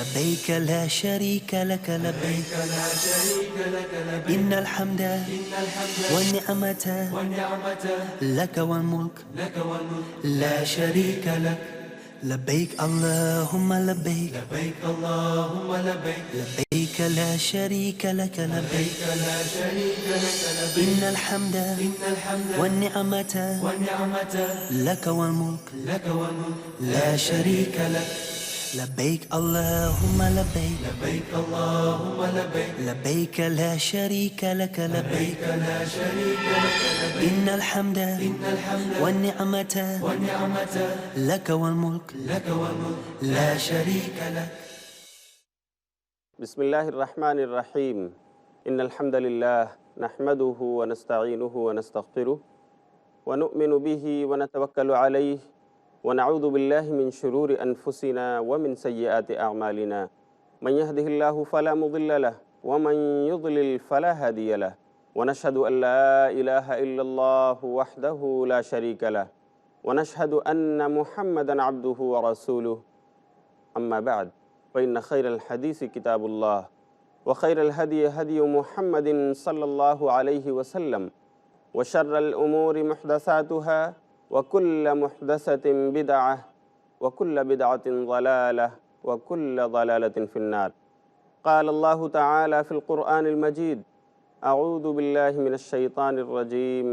لبيك لا شريك لك لبيك إن الحمد والنعمة لك والملك لا شريك لك لبيك اللهم لبيك لبيك لا شريك لك لبيك إن الحمد والنعمة لك والملك لا شريك لك لبيك اللهم لبيك لبيك لا شريك لك لبيك إن الحمد والنعمة لك والملك لا شريك لك بسم الله الرحمن الرحيم إن الحمد لله نحمده ونستعينه ونستغفره ونؤمن به ونتوكل عليه ونعوذ بالله من شرور أنفسنا ومن سيئات أعمالنا من يهده الله فلا مضل له ومن يضلل فلا هادي له ونشهد أن لا إله إلا الله وحده لا شريك له ونشهد أن محمدا عبده ورسوله أما بعد فإن خير الحديث كتاب الله وخير الهدي هدي محمد صلى الله عليه وسلم وشر الأمور محدثاتها وكل محدثة بدعة وكل بدعة ضلالة وكل ضلالة في النار قال الله تعالى في القرآن المجيد أعوذ بالله من الشيطان الرجيم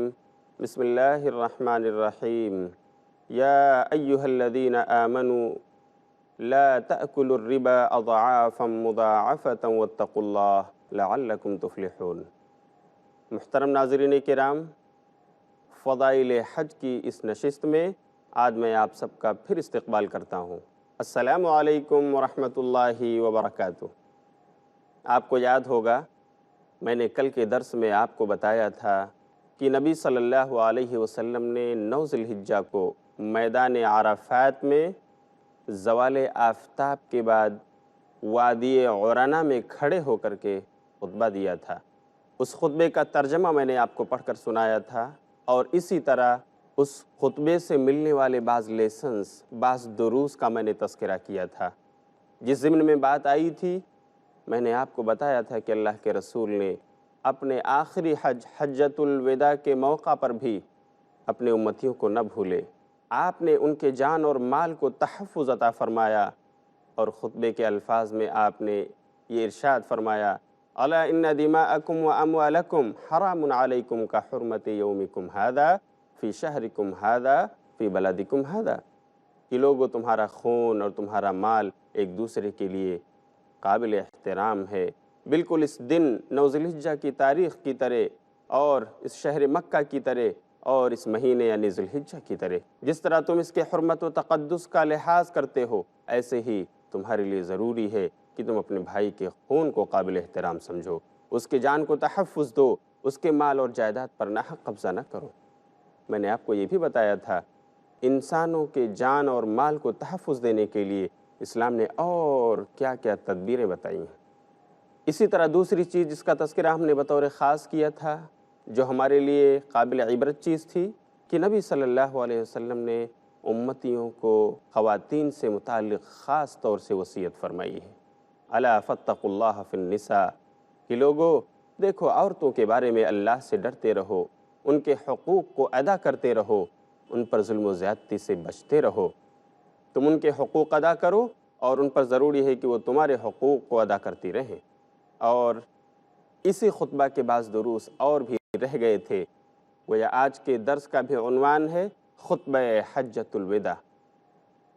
بسم الله الرحمن الرحيم يا أيها الذين آمنوا لا تأكلوا الربا أضعافا مضاعفة واتقوا الله لعلكم تفلحون محترم ناظرین کرام، فضائل حج کی اس نشست میں آج میں آپ سب کا پھر استقبال کرتا ہوں۔ السلام علیکم ورحمۃ اللہ وبرکاتہ۔ آپ کو یاد ہوگا میں نے کل کے درس میں آپ کو بتایا تھا کہ نبی صلی اللہ علیہ وسلم نے 9 ذی الحجہ کو میدان عرفات میں زوال آفتاب کے بعد وادی عرانہ میں کھڑے ہو کر کے خطبہ دیا تھا۔ اس خطبے کا ترجمہ میں نے آپ کو پڑھ کر سنایا تھا، اور اسی طرح اس خطبے سے ملنے والے بعض لیسنز، بعض دروس کا میں نے تذکرہ کیا تھا۔ جس ضمن میں بات آئی تھی، میں نے آپ کو بتایا تھا کہ اللہ کے رسول نے اپنے آخری حج حجۃ الوداع کے موقع پر بھی اپنے امتیوں کو نہ بھولے۔ آپ نے ان کے جان اور مال کو تحفظ عطا فرمایا، اور خطبے کے الفاظ میں آپ نے یہ ارشاد فرمایا، الا ان دماءکم واموالکم حرام علیکم کحرمت یومکم ھذا فی شہرکم ھذا فی بلدکم ھذا، کہ لوگوں تمہارا خون اور تمہارا مال ایک دوسرے کے لیے قابل احترام ہے، بالکل اس دن 9 ذی الحجہ کی تاریخ کی طرح، اور اس شہر مکہ کی طرح، اور اس مہینے یعنی ذی الحجہ کی طرح۔ جس طرح تم اس کے حرمت و تقدس کا لحاظ کرتے ہو، ایسے ہی تمہارے لیے ضروری ہے کہ تم اپنے بھائی کے خون کو قابل احترام سمجھو، اس کے جان کو تحفظ دو، اس کے مال اور جائیداد پر ناحق قبضہ نہ کرو۔ میں نے آپ کو یہ بھی بتایا تھا، انسانوں کے جان اور مال کو تحفظ دینے کے لیے اسلام نے اور کیا کیا تدبیریں بتائی ہیں۔ اسی طرح دوسری چیز جس کا تذکرہ ہم نے بطور خاص کیا تھا، جو ہمارے لیے قابل عبرت چیز تھی، کہ نبی صلی اللہ علیہ وسلم نے امتیوں کو خواتین سے متعلق خاص طور سے وصیت فرمائی ہے، الا فاتقوا اللہ فی النساء، کہ لوگوں دیکھو عورتوں کے بارے میں اللہ سے ڈرتے رہو، ان کے حقوق کو ادا کرتے رہو، ان پر ظلم و زیادتی سے بچتے رہو۔ تم ان کے حقوق ادا کرو، اور ان پر ضروری ہے کہ وہ تمہارے حقوق کو ادا کرتی رہیں۔ اور اسی خطبہ کے بعض دروس اور بھی رہ گئے تھے، گویا آج کے درس کا بھی عنوان ہے خطبہ حجۃ الوداع۔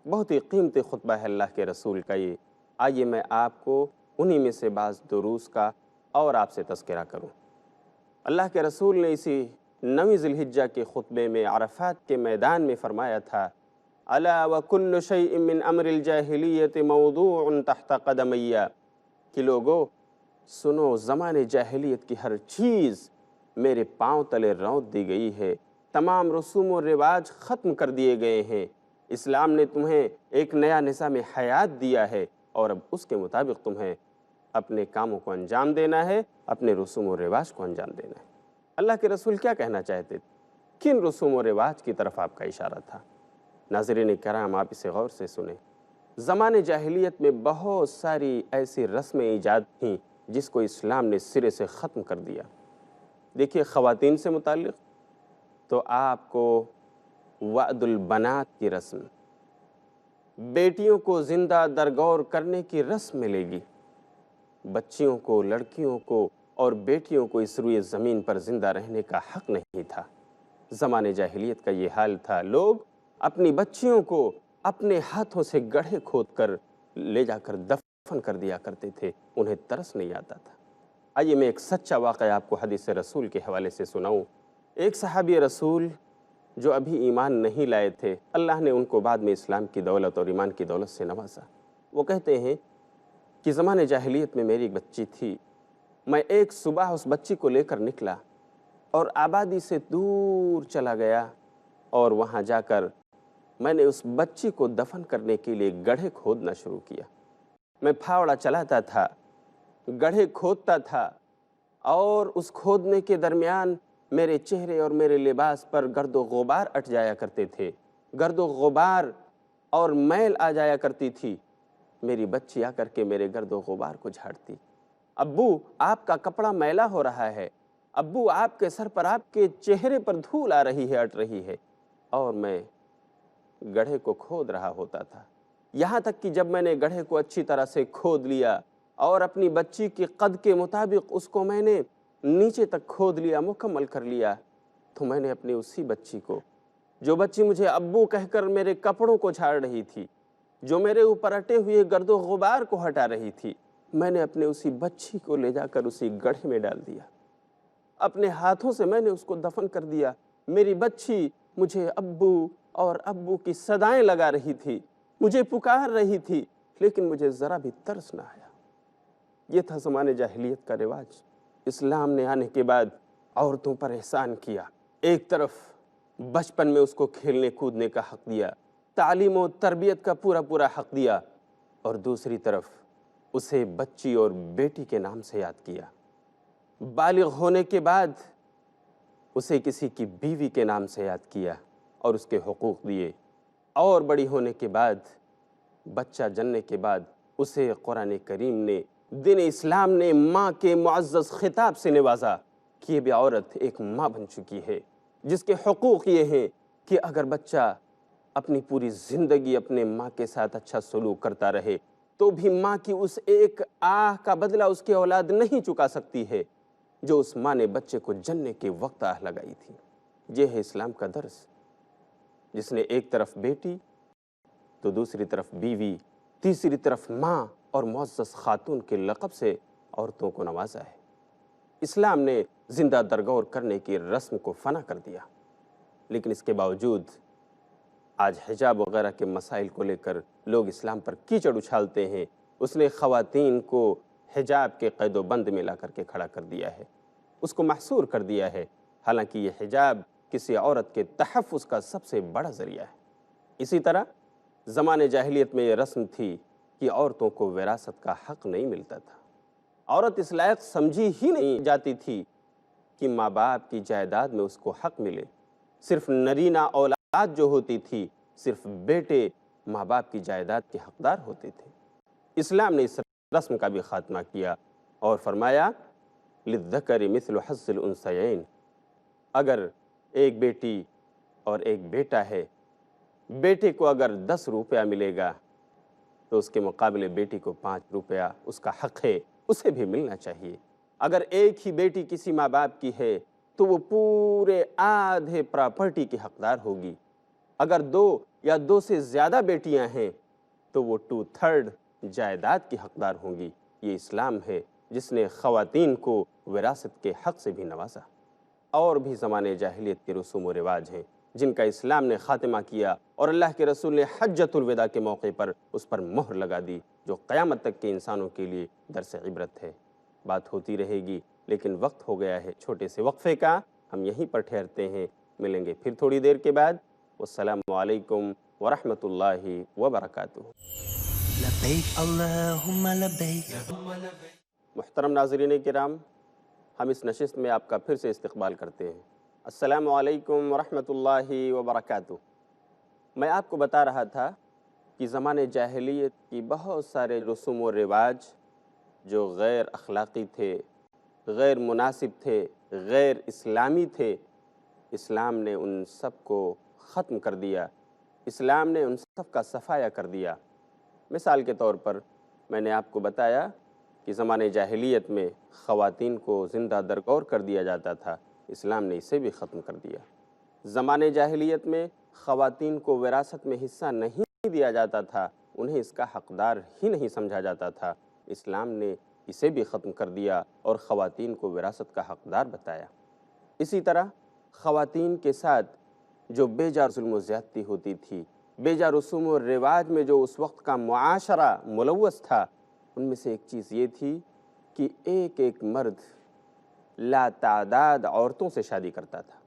بہت ہی قیمتی خطبہ ہے اللہ کے رسول کا یہ۔ آئیے میں آپ کو انہی میں سے بعض دروس کا اور آپ سے تذکرہ کروں۔ اللہ کے رسول نے اسی 9 ذی الحجہ کے خطبے میں عرفات کے میدان میں فرمایا تھا، الا وکل شیء من امر الجاہلیۃ موضوع تحت قدمی، کہ لوگو سنو زمانے جاہلیت کی ہر چیز میرے پاؤں تلے رونت دی گئی ہے، تمام رسوم و رواج ختم کر دیے گئے ہیں، اسلام نے تمہیں ایک نیا نظام حیات دیا ہے، اور اب اس کے مطابق تمہیں اپنے کاموں کو انجام دینا ہے، اپنے رسوم و رواج کو انجام دینا ہے۔ اللہ کے رسول کیا کہنا چاہتے تھے؟ کن رسوم و رواج کی طرف آپ کا اشارہ تھا؟ ناظرین کرام، آپ اسے غور سے سنیں۔ زمانے جاہلیت میں بہت ساری ایسی رسمیں ایجاد تھیں جس کو اسلام نے سرے سے ختم کر دیا۔ دیکھیے خواتین سے متعلق تو آپ کو وعد البنات کی رسم، بیٹیوں کو زندہ درگور کرنے کی رسم ملے گی۔ بچیوں کو، لڑکیوں کو اور بیٹیوں کو اس روئے زمین پر زندہ رہنے کا حق نہیں تھا۔ زمانے جاہلیت کا یہ حال تھا، لوگ اپنی بچیوں کو اپنے ہاتھوں سے گڑھے کھود کر لے جا کر دفن کر دیا کرتے تھے، انہیں ترس نہیں آتا تھا۔ آئیے میں ایک سچا واقعہ آپ کو حدیث رسول کے حوالے سے سناؤں۔ ایک صحابی رسول جو ابھی ایمان نہیں لائے تھے، اللہ نے ان کو بعد میں اسلام کی دولت اور ایمان کی دولت سے نوازا۔ وہ کہتے ہیں کہ زمانے جاہلیت میں میری ایک بچی تھی، میں ایک صبح اس بچی کو لے کر نکلا اور آبادی سے دور چلا گیا، اور وہاں جا کر میں نے اس بچی کو دفن کرنے کے لیے گڑھے کھودنا شروع کیا۔ میں پھاوڑا چلاتا تھا، گڑھے کھودتا تھا، اور اس کھودنے کے درمیان میرے چہرے اور میرے لباس پر گرد و غبار اٹھ جایا کرتے تھے، گرد و غبار اور میل آ جایا کرتی تھی۔ میری بچی آ کر کے میرے گرد و غبار کو جھاڑتی، ابو آپ کا کپڑا میلا ہو رہا ہے، ابو آپ کے سر پر، آپ کے چہرے پر دھول آ رہی ہے، اٹ رہی ہے، اور میں گڑھے کو کھود رہا ہوتا تھا۔ یہاں تک کہ جب میں نے گڑھے کو اچھی طرح سے کھود لیا اور اپنی بچی کے قد کے مطابق اس کو میں نے نیچے تک کھود لیا، مکمل کر لیا، تو میں نے اپنی اسی بچی کو، جو بچی مجھے ابو کہہ کر میرے کپڑوں کو جھاڑ رہی تھی، جو میرے اوپر اٹے ہوئے گرد و غبار کو ہٹا رہی تھی، میں نے اپنے اسی بچی کو لے جا کر اسی گڑھے میں ڈال دیا۔ اپنے ہاتھوں سے میں نے اس کو دفن کر دیا۔ میری بچی مجھے ابو اور ابو کی صدائیں لگا رہی تھی، مجھے پکار رہی تھی، لیکن مجھے ذرا بھی ترس نہ آیا۔ یہ تھا زمانے جاہلیت کا رواج۔ اسلام نے آنے کے بعد عورتوں پر احسان کیا۔ ایک طرف بچپن میں اس کو کھیلنے کودنے کا حق دیا، تعلیم و تربیت کا پورا پورا حق دیا، اور دوسری طرف اسے بچی اور بیٹی کے نام سے یاد کیا۔ بالغ ہونے کے بعد اسے کسی کی بیوی کے نام سے یاد کیا اور اس کے حقوق دیے، اور بڑی ہونے کے بعد، بچہ جننے کے بعد اسے قرآن کریم نے، دین اسلام نے ماں کے معزز خطاب سے نوازا کہ یہ بھی عورت ایک ماں بن چکی ہے، جس کے حقوق یہ ہیں کہ اگر بچہ اپنی پوری زندگی اپنے ماں کے ساتھ اچھا سلوک کرتا رہے تو بھی ماں کی اس ایک آہ کا بدلہ اس کی اولاد نہیں چکا سکتی ہے جو اس ماں نے بچے کو جننے کے وقت آہ لگائی تھی۔ یہ ہے اسلام کا درس، جس نے ایک طرف بیٹی تو دوسری طرف بیوی، تیسری طرف ماں اور معزز خاتون کے لقب سے عورتوں کو نوازا ہے۔ اسلام نے زندہ درگور کرنے کی رسم کو فنا کر دیا، لیکن اس کے باوجود آج حجاب وغیرہ کے مسائل کو لے کر لوگ اسلام پر کیچڑ اچھالتے ہیں۔ اس نے خواتین کو حجاب کے قید و بند میں لا کر کے کھڑا کر دیا ہے، اس کو محصور کر دیا ہے، حالانکہ یہ حجاب کسی عورت کے تحفظ کا سب سے بڑا ذریعہ ہے۔ اسی طرح زمانے جاہلیت میں یہ رسم تھی کہ عورتوں کو وراثت کا حق نہیں ملتا تھا۔ عورت اس لائق سمجھی ہی نہیں جاتی تھی کہ ماں باپ کی جائیداد میں اس کو حق ملے۔ صرف نرینہ اولاد جو ہوتی تھی، صرف بیٹے ماں باپ کی جائیداد کے حقدار ہوتے تھے۔ اسلام نے اس رسم کا بھی خاتمہ کیا اور فرمایا للذکر مثل حظ الانثیین، اگر ایک بیٹی اور ایک بیٹا ہے، بیٹے کو اگر 10 روپیہ ملے گا تو اس کے مقابلے بیٹی کو 5 روپیہ اس کا حق ہے، اسے بھی ملنا چاہیے۔ اگر ایک ہی بیٹی کسی ماں باپ کی ہے تو وہ پورے آدھے پراپرٹی کی حقدار ہوگی۔ اگر 2 یا 2 سے زیادہ بیٹیاں ہیں تو وہ 2/3 جائیداد کی حقدار ہوں گی۔ یہ اسلام ہے جس نے خواتین کو وراثت کے حق سے بھی نوازا۔ اور بھی زمانے جاہلیت کے رسوم و رواج ہیں جن کا اسلام نے خاتمہ کیا، اور اللہ کے رسول نے حجۃ الوداع کے موقع پر اس پر مہر لگا دی، جو قیامت تک کے انسانوں کے لیے درس عبرت ہے۔ بات ہوتی رہے گی، لیکن وقت ہو گیا ہے چھوٹے سے وقفے کا، ہم یہیں پر ٹھہرتے ہیں، ملیں گے پھر تھوڑی دیر کے بعد۔ والسلام علیکم ورحمۃ اللہ وبرکاتہ۔ لبیک اللہم لبیک۔ محترم ناظرین کرام، ہم اس نشست میں آپ کا پھر سے استقبال کرتے ہیں۔ السلام علیکم ورحمۃ اللہ وبرکاتہ۔ میں آپ کو بتا رہا تھا کہ زمانے جاہلیت کی بہت سارے رسوم و رواج جو غیر اخلاقی تھے، غیر مناسب تھے، غیر اسلامی تھے، اسلام نے ان سب کو ختم کر دیا، اسلام نے ان سب کا صفایا کر دیا۔ مثال کے طور پر میں نے آپ کو بتایا کہ زمانے جاہلیت میں خواتین کو زندہ درگور کر دیا جاتا تھا، اسلام نے اسے بھی ختم کر دیا۔ زمانے جاہلیت میں خواتین کو وراثت میں حصہ نہیں دیا جاتا تھا، انہیں اس کا حقدار ہی نہیں سمجھا جاتا تھا، اسلام نے اسے بھی ختم کر دیا اور خواتین کو وراثت کا حقدار بتایا۔ اسی طرح خواتین کے ساتھ جو بے جا ظلم و زیادتی ہوتی تھی، بے جا رسوم و رواج میں جو اس وقت کا معاشرہ ملوث تھا، ان میں سے ایک چیز یہ تھی کہ ایک ایک مرد لا تعداد عورتوں سے شادی کرتا تھا،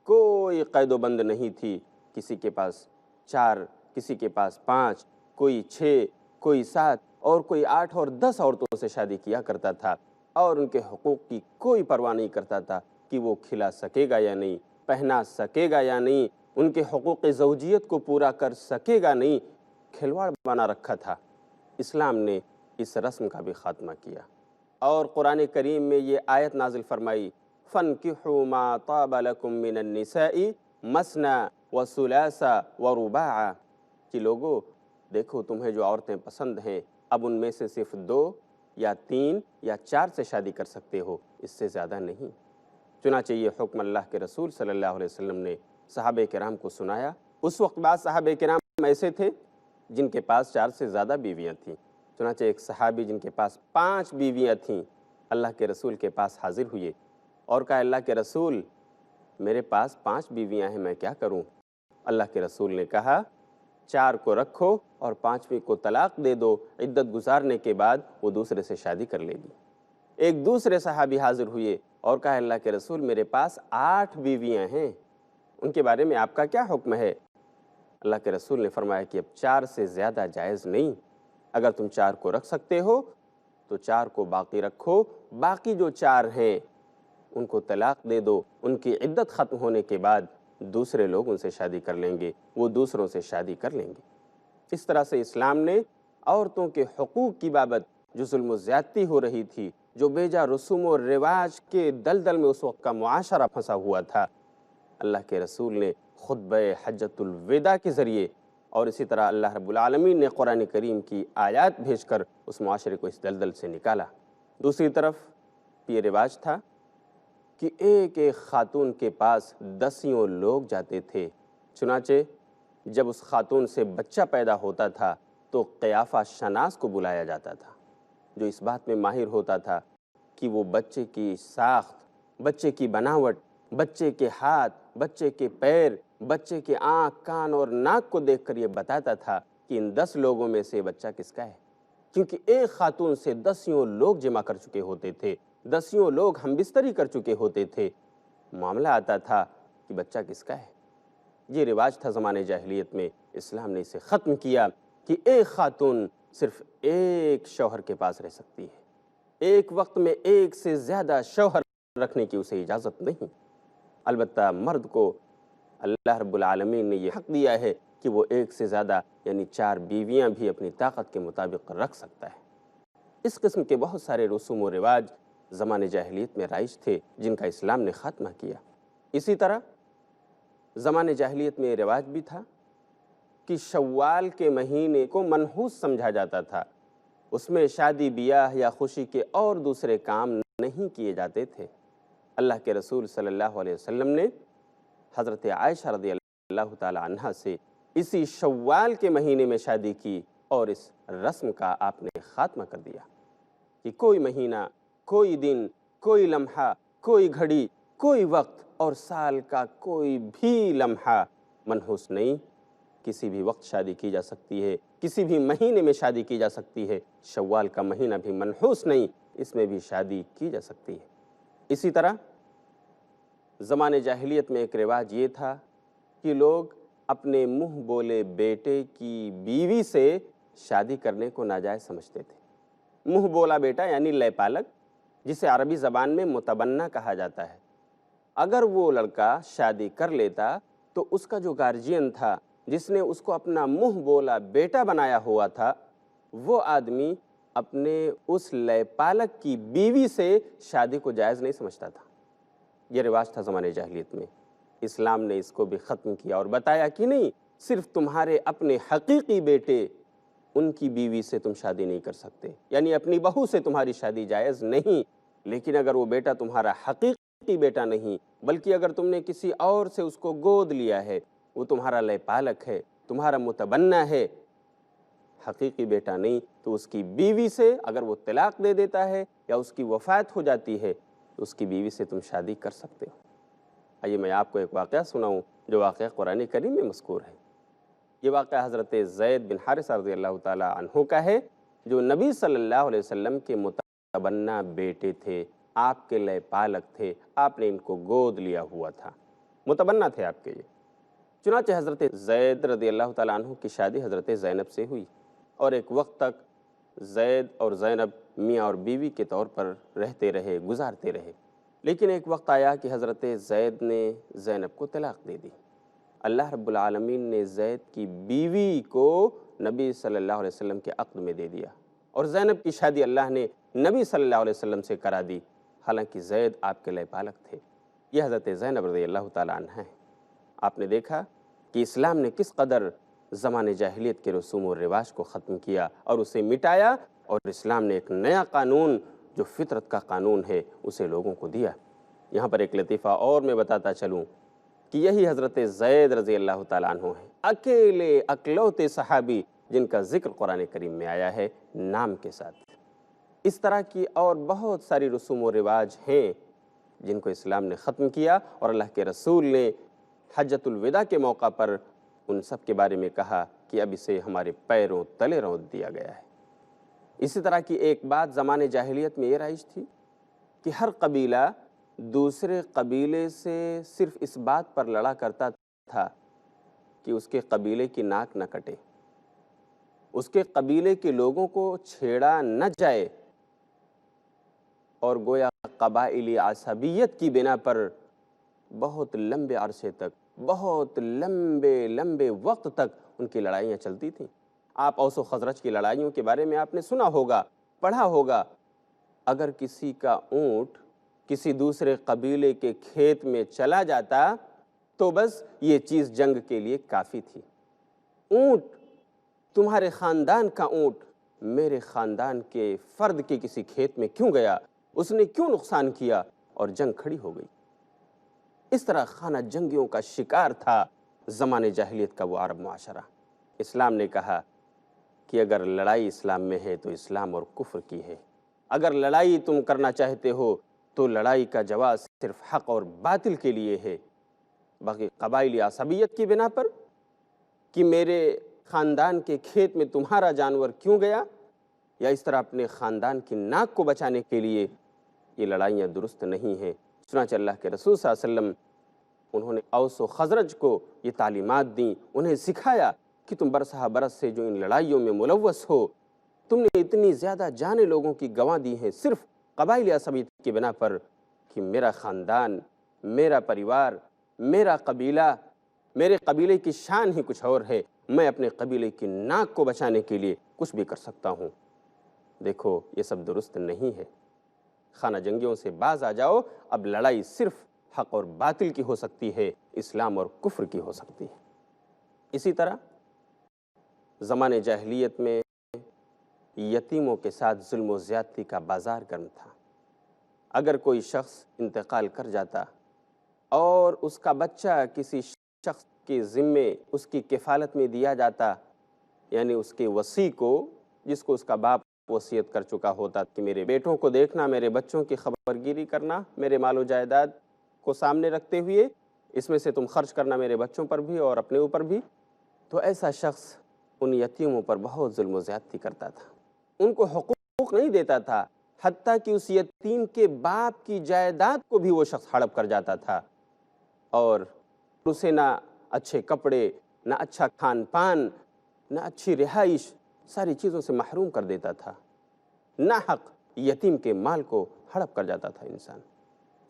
کوئی قید و بند نہیں تھی، کسی کے پاس 4، کسی کے پاس 5، کوئی 6، کوئی 7 اور کوئی 8 اور 10 عورتوں سے شادی کیا کرتا تھا، اور ان کے حقوق کی کوئی پرواہ نہیں کرتا تھا کہ وہ کھلا سکے گا یا نہیں، پہنا سکے گا یا نہیں، ان کے حقوق زوجیت کو پورا کر سکے گا نہیں، کھلواڑ بنا رکھا تھا۔ اسلام نے اس رسم کا بھی خاتمہ کیا اور قرآن کریم میں یہ آیت نازل فرمائی، فَانْكِحُوا مَا طَابَ لَكُم مِّنَ النِّسَاءِ مَثْنَىٰ وَثُلَاثَ وَرُبَاعَ، کہ لوگو دیکھو تمہیں جو عورتیں پسند ہیں، اب ان میں سے صرف 2 یا 3 یا 4 سے شادی کر سکتے ہو، اس سے زیادہ نہیں۔ چنانچہ یہ حکم اللہ کے رسول صلی اللہ علیہ وسلم نے صحابہ کرام کو سنایا۔ اس وقت بعض صحابہ کرام ایسے تھے جن کے پاس 4 سے زیادہ بیویاں تھیں، چنانچہ ایک صحابی جن کے پاس 5 بیویاں تھیں اللہ کے رسول کے پاس حاضر ہوئے اور کہا، اللہ کے رسول میرے پاس 5 بیویاں ہیں، میں کیا کروں؟ اللہ کے رسول نے کہا 4 کو رکھو اور 5ویں کو طلاق دے دو، عدت گزارنے کے بعد وہ دوسرے سے شادی کر لے گی۔ ایک دوسرے صحابی حاضر ہوئے اور کہا، اللہ کے رسول میرے پاس 8 بیویاں ہیں، ان کے بارے میں آپ کا کیا حکم ہے؟ اللہ کے رسول نے فرمایا کہ اب 4 سے زیادہ جائز نہیں، اگر تم 4 کو رکھ سکتے ہو تو 4 کو باقی رکھو، باقی جو 4 ہیں ان کو طلاق دے دو، ان کی عدت ختم ہونے کے بعد دوسرے لوگ ان سے شادی کر لیں گے، وہ دوسروں سے شادی کر لیں گے۔ اس طرح سے اسلام نے عورتوں کے حقوق کی بابت جو ظلم و زیادتی ہو رہی تھی، جو بے جا رسوم و رواج کے دلدل میں اس وقت کا معاشرہ پھنسا ہوا تھا، اللہ کے رسول نے خطبہ حجۃ الوداع کے ذریعے اور اسی طرح اللہ رب العالمین نے قرآن کریم کی آیات بھیج کر اس معاشرے کو اس دلدل سے نکالا۔ دوسری طرف یہ رواج تھا کہ ایک ایک خاتون کے پاس 10 لوگ جاتے تھے، چنانچہ جب اس خاتون سے بچہ پیدا ہوتا تھا تو قیافہ شناس کو بلایا جاتا تھا، جو اس بات میں ماہر ہوتا تھا کہ وہ بچے کی ساخت، بچے کی بناوٹ، بچے کے ہاتھ، بچے کے پیر، بچے کے آنکھ، کان اور ناک کو دیکھ کر یہ بتاتا تھا کہ ان 10 لوگوں میں سے بچہ کس کا ہے، کیونکہ ایک خاتون سے 10 لوگ جمع کر چکے ہوتے تھے، 10 لوگ ہم بستری کر چکے ہوتے تھے، معاملہ آتا تھا کہ بچہ کس کا ہے۔ یہ رواج تھا زمانے جاہلیت میں، اسلام نے اسے ختم کیا کہ ایک خاتون صرف ایک شوہر کے پاس رہ سکتی ہے، ایک وقت میں ایک سے زیادہ شوہر رکھنے کی اسے اجازت نہیں۔ البتہ مرد کو اللہ رب العالمین نے یہ حق دیا ہے کہ وہ ایک سے زیادہ یعنی 4 بیویاں بھی اپنی طاقت کے مطابق رکھ سکتا ہے۔ اس قسم کے بہت سارے رسوم و رواج زمانے جاہلیت میں رائج تھے جن کا اسلام نے خاتمہ کیا۔ اسی طرح زمانے جاہلیت میں یہ رواج بھی تھا کہ شوال کے مہینے کو منحوس سمجھا جاتا تھا، اس میں شادی بیاہ یا خوشی کے اور دوسرے کام نہیں کیے جاتے تھے۔ اللہ کے رسول صلی اللہ علیہ وسلم نے حضرت عائشہ رضی اللہ تعالی عنہا سے اسی شوال کے مہینے میں شادی کی اور اس رسم کا آپ نے خاتمہ کر دیا کہ کوئی مہینہ، کوئی دن، کوئی لمحہ، کوئی گھڑی، کوئی وقت اور سال کا کوئی بھی لمحہ منحوس نہیں، کسی بھی وقت شادی کی جا سکتی ہے، کسی بھی مہینے میں شادی کی جا سکتی ہے، شوال کا مہینہ بھی منحوس نہیں، اس میں بھی شادی کی جا سکتی ہے۔ اسی طرح زمانے جاہلیت میں ایک رواج یہ تھا کہ لوگ اپنے منہ بولے بیٹے کی بیوی سے شادی کرنے کو ناجائز سمجھتے تھے۔ منہ بولا بیٹا یعنی لے پالک، جسے عربی زبان میں متبنہ کہا جاتا ہے، اگر وہ لڑکا شادی کر لیتا تو اس کا جو گارجین تھا، جس نے اس کو اپنا منہ بولا بیٹا بنایا ہوا تھا، وہ آدمی اپنے اس لے پالک کی بیوی سے شادی کو جائز نہیں سمجھتا تھا۔ یہ رواج تھا زمانے جاہلیت میں۔ اسلام نے اس کو بھی ختم کیا اور بتایا کہ نہیں، صرف تمہارے اپنے حقیقی بیٹے، ان کی بیوی سے تم شادی نہیں کر سکتے، یعنی اپنی بہو سے تمہاری شادی جائز نہیں۔ لیکن اگر وہ بیٹا تمہارا حقیقی بیٹا نہیں، بلکہ اگر تم نے کسی اور سے اس کو گود لیا ہے، وہ تمہارا لے پالک ہے، تمہارا متبنہ ہے، حقیقی بیٹا نہیں، تو اس کی بیوی سے اگر وہ طلاق دے دیتا ہے یا اس کی وفات ہو جاتی ہے تو اس کی بیوی سے تم شادی کر سکتے ہو۔ آئیے میں آپ کو ایک واقعہ سناؤں جو واقعہ قرآن کریم میں مذکور ہے۔ یہ واقعہ حضرت زید بن حارثہ رضی اللہ تعالیٰ عنہ کا ہے، جو نبی صلی اللہ علیہ وسلم کے متبنہ بیٹے تھے، آپ کے لے پالک تھے، آپ نے ان کو گود لیا ہوا تھا، متبنہ تھے آپ کے یہ۔ چنانچہ حضرت زید رضی اللہ تعالیٰ عنہ کی شادی حضرت زینب سے ہوئی، اور ایک وقت تک زید اور زینب میاں اور بیوی کے طور پر رہتے رہے، گزارتے رہے۔ لیکن ایک وقت آیا کہ حضرت زید نے زینب کو طلاق دے دی۔ اللہ رب العالمین نے زید کی بیوی کو نبی صلی اللہ علیہ وسلم کے عقد میں دے دیا، اور زینب کی شادی اللہ نے نبی صلی اللہ علیہ وسلم سے کرا دی، حالانکہ زید آپ کے لے پالک تھے۔ یہ حضرت زینب رضی اللہ تعالیٰ عنہ ہیں۔ آپ نے دیکھا کہ اسلام نے کس قدر زمانے جاہلیت کے رسوم و رواج کو ختم کیا اور اسے مٹایا، اور اسلام نے ایک نیا قانون جو فطرت کا قانون ہے اسے لوگوں کو دیا۔ یہاں پر ایک لطیفہ اور میں بتاتا چلوں کہ یہی حضرت زید رضی اللہ تعالیٰ عنہ ہیں، اکیلے اکلوتے صحابی جن کا ذکر قرآن کریم میں آیا ہے نام کے ساتھ۔ اس طرح کی اور بہت ساری رسوم و رواج ہیں جن کو اسلام نے ختم کیا، اور اللہ کے رسول نے حجۃ الوداع کے موقع پر ان سب کے بارے میں کہا کہ اب اسے ہمارے پیروں تلے رونت دیا گیا ہے۔ اسی طرح کی ایک بات زمانے جاہلیت میں یہ رائج تھی کہ ہر قبیلہ دوسرے قبیلے سے صرف اس بات پر لڑا کرتا تھا کہ اس کے قبیلے کی ناک نہ کٹے، اس کے قبیلے کے لوگوں کو چھیڑا نہ جائے، اور گویا قبائلی عصبیت کی بنا پر بہت لمبے عرصے تک، بہت لمبے وقت تک ان کی لڑائیاں چلتی تھیں۔ آپ اوس و خزرج کی لڑائیوں کے بارے میں آپ نے سنا ہوگا، پڑھا ہوگا۔ اگر کسی کا اونٹ کسی دوسرے قبیلے کے کھیت میں چلا جاتا تو بس یہ چیز جنگ کے لیے کافی تھی۔ اونٹ، تمہارے خاندان کا اونٹ میرے خاندان کے فرد کے کسی کھیت میں کیوں گیا، اس نے کیوں نقصان کیا، اور جنگ کھڑی ہو گئی۔ اس طرح خانہ جنگیوں کا شکار تھا زمانے جاہلیت کا وہ عرب معاشرہ۔ اسلام نے کہا کہ اگر لڑائی اسلام میں ہے تو اسلام اور کفر کی ہے۔ اگر لڑائی تم کرنا چاہتے ہو تو لڑائی کا جواز صرف حق اور باطل کے لیے ہے، باقی قبائلی عصبیت کی بنا پر کہ میرے خاندان کے کھیت میں تمہارا جانور کیوں گیا، یا اس طرح اپنے خاندان کی ناک کو بچانے کے لیے، یہ لڑائیاں درست نہیں ہیں۔ چنانچہ اللہ کے رسول صلی اللہ علیہ وسلم انہوں نے اوس و خزرج کو یہ تعلیمات دیں، انہیں سکھایا کہ تم برسہ برس سے جو ان لڑائیوں میں ملوث ہو، تم نے اتنی زیادہ جانیں لوگوں کی گنوا دی ہیں صرف قبائلی عصبیت کی بنا پر کہ میرا خاندان، میرا پریوار، میرا قبیلہ، میرے قبیلے کی شان ہی کچھ اور ہے، میں اپنے قبیلے کی ناک کو بچانے کے لیے کچھ بھی کر سکتا ہوں۔ دیکھو یہ سب درست نہیں ہے۔ خانہ جنگیوں سے باز آ جاؤ، اب لڑائی صرف حق اور باطل کی ہو سکتی ہے، اسلام اور کفر کی ہو سکتی ہے۔ اسی طرح زمانے جاہلیت میں یتیموں کے ساتھ ظلم و زیادتی کا بازار گرم تھا۔ اگر کوئی شخص انتقال کر جاتا اور اس کا بچہ کسی شخص کے ذمے اس کی کفالت میں دیا جاتا، یعنی اس کے وصی کو، جس کو اس کا باپ وصیت کر چکا ہوتا کہ میرے بیٹوں کو دیکھنا، میرے بچوں کی خبرگیری کرنا، میرے مال و جائیداد کو سامنے رکھتے ہوئے اس میں سے تم خرچ کرنا میرے بچوں پر بھی اور اپنے اوپر بھی، تو ایسا شخص ان یتیموں پر بہت ظلم و زیادتی کرتا تھا، ان کو حقوق نہیں دیتا تھا، حتیٰ کہ اس یتیم کے باپ کی جائیداد کو بھی وہ شخص ہڑپ کر جاتا تھا، اور اسے نہ اچھے کپڑے، نہ اچھا کھان پان، نہ اچھی رہائش، ساری چیزوں سے محروم کر دیتا تھا۔ ناحق یتیم کے مال کو ہڑپ کر جاتا تھا انسان۔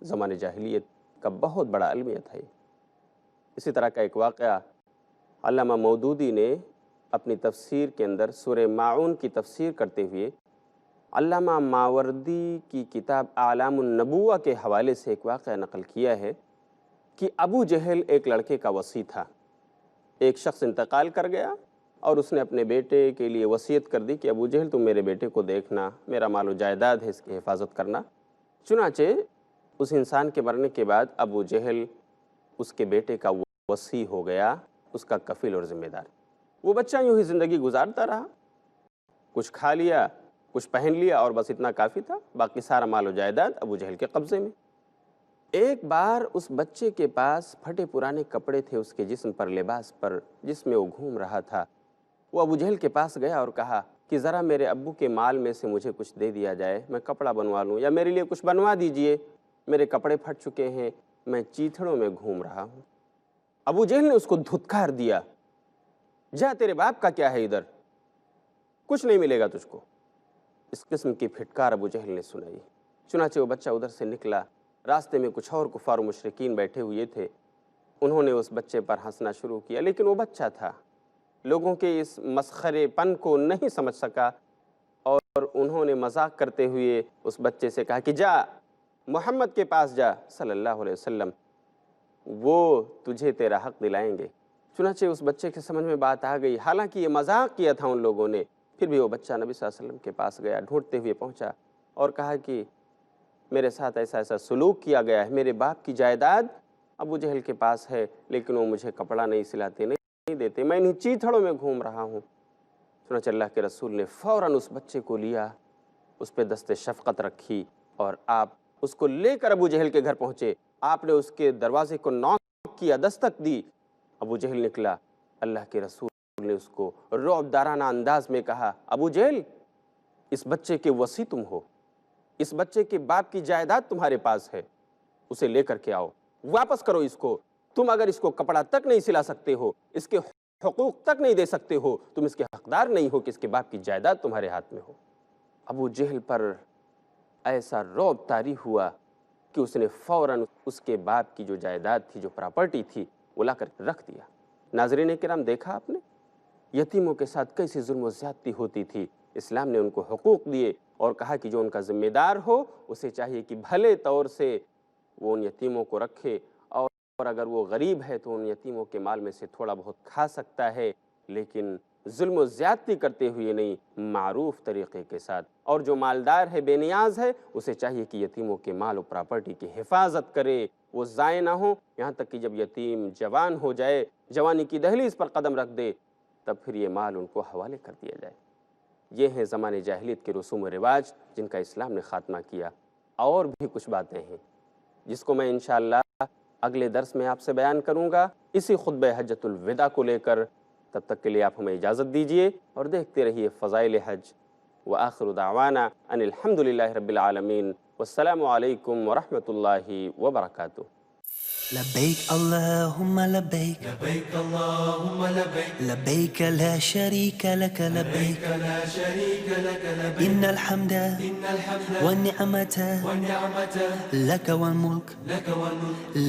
زمانے جاہلیت کا بہت بڑا المیہ تھا یہ۔ اسی طرح کا ایک واقعہ علامہ مودودی نے اپنی تفسیر کے اندر سورہ ماعون کی تفسیر کرتے ہوئے علامہ ماوردی کی کتاب اعلام النبوہ کے حوالے سے ایک واقعہ نقل کیا ہے کہ ابو جہل ایک لڑکے کا وصی تھا. ایک شخص انتقال کر گیا اور اس نے اپنے بیٹے کے لیے وصیت کر دی کہ ابو جہل تم میرے بیٹے کو دیکھنا، میرا مال و جائیداد ہے، اس کی حفاظت کرنا. چنانچہ اس انسان کے مرنے کے بعد ابو جہل اس کے بیٹے کا وصی ہو گیا، اس کا کفیل اور ذمہ دار. وہ بچہ یوں ہی زندگی گزارتا رہا، کچھ کھا لیا، کچھ پہن لیا اور بس اتنا کافی تھا. باقی سارا مال و جائیداد ابو جہل کے قبضے میں. ایک بار اس بچے کے پاس پھٹے پرانے کپڑے تھے اس کے جسم پر، لباس پر، جس میں وہ گھوم رہا تھا. وہ ابو جہل کے پاس گیا اور کہا کہ ذرا میرے ابو کے مال میں سے مجھے کچھ دے دیا جائے، میں کپڑا بنوا لوں، یا میرے لیے کچھ بنوا دیجئے، میرے کپڑے پھٹ چکے ہیں، میں چیتھڑوں میں گھوم رہا ہوں. ابو جہل نے اس کو دھتکار دیا، جا تیرے باپ کا کیا ہے ادھر، کچھ نہیں ملے گا تجھ کو. اس قسم کی پھٹکار ابو جہل نے سنائی. چنانچہ وہ بچہ ادھر سے نکلا. راستے میں کچھ اور کفار و مشرکین بیٹھے ہوئے تھے، انہوں نے اس بچے پر ہنسنا شروع کیا، لیکن وہ بچہ تھا، لوگوں کے اس مسخرے پن کو نہیں سمجھ سکا، اور انہوں نے مذاق کرتے ہوئے اس بچے سے کہا کہ جا محمد کے پاس جا صلی اللہ علیہ وسلم، وہ تجھے تیرا حق دلائیں گے. چنانچہ اس بچے کے سمجھ میں بات آ گئی، حالانکہ یہ مذاق کیا تھا ان لوگوں نے، پھر بھی وہ بچہ نبی صلی اللہ علیہ وسلم کے پاس گیا، ڈھونڈتے ہوئے پہنچا اور کہا کہ میرے ساتھ ایسا ایسا سلوک کیا گیا ہے، میرے باپ کی جائیداد ابو جہل کے پاس ہے، لیکن وہ مجھے کپڑا نہیں سلاتے، نہیں دیتے، میں انہیں چیتھڑوں میں گھوم رہا ہوں. چنانچہ اللہ کے رسول نے فوراً اس بچے کو لیا، اس پہ دست شفقت رکھی، اور آپ اس کو لے کر ابو جہل کے گھر پہنچے. آپ نے اس کے دروازے کو نوک کیا، دستک دی. ابو جہل نکلا. اللہ کے رسول نے اس کو رعب دارانہ انداز میں کہا، ابو جہل، اس بچے کے وصی تم ہو، اس بچے کے باپ کی جائیداد تمہارے پاس ہے، اسے لے کر کے آؤ، واپس کرو اس کو. تم اگر اس کو کپڑا تک نہیں سلا سکتے ہو، اس کے حقوق تک نہیں دے سکتے ہو، تم اس کے حقدار نہیں ہو کہ اس کے باپ کی جائیداد تمہارے ہاتھ میں ہو. ابو جہل پر ایسا رعب طاری ہوا کہ اس نے فوراً اس کے باپ کی جو جائیداد تھی، جو پراپرٹی تھی، وہ لا کر رکھ دیا. ناظرین کرام، دیکھا آپ نے یتیموں کے ساتھ کیسی ظلم و زیادتی ہوتی تھی. اسلام نے ان کو حقوق دیے اور کہا کہ جو ان کا ذمہ دار ہو اسے چاہیے کہ بھلے طور سے وہ ان یتیموں کو رکھے، اور اگر وہ غریب ہے تو ان یتیموں کے مال میں سے تھوڑا بہت کھا سکتا ہے، لیکن ظلم و زیادتی کرتے ہوئے نہیں، معروف طریقے کے ساتھ. اور جو مالدار ہے، بے نیاز ہے، اسے چاہیے کہ یتیموں کے مال و پراپرٹی کی حفاظت کرے، وہ ضائع نہ ہو، یہاں تک کہ جب یتیم جوان ہو جائے، جوانی کی دہلیز پر قدم رکھ دے، تب پھر یہ مال ان کو حوالے کر دیا جائے. یہ ہیں زمانے جاہلیت کے رسوم و رواج جن کا اسلام نے خاتمہ کیا. اور بھی کچھ باتیں ہیں جس کو میں انشاءاللہ اگلے درس میں آپ سے بیان کروں گا، اسی خطبہ حجۃ الوداع کو لے کر. تب تک کے لیے آپ ہمیں اجازت دیجیے اور دیکھتے رہیے فضائل حج. وآخر دعوانا ان الحمدللہ رب العالمین، والسلام علیکم ورحمۃ اللہ وبرکاتہ. لبيك اللهم لبيك لبيك اللهم لبيك لبيك لا شريك لك لبيك لا شريك لك لبيك إن الحمد والنعمة لك والملك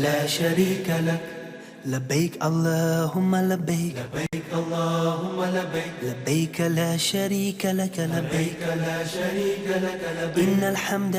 لا شريك لك لبيك اللهم لبيك لبيك اللهم لبيك لبيك لا شريك لك لبيك لا شريك لك لبيك إن الحمد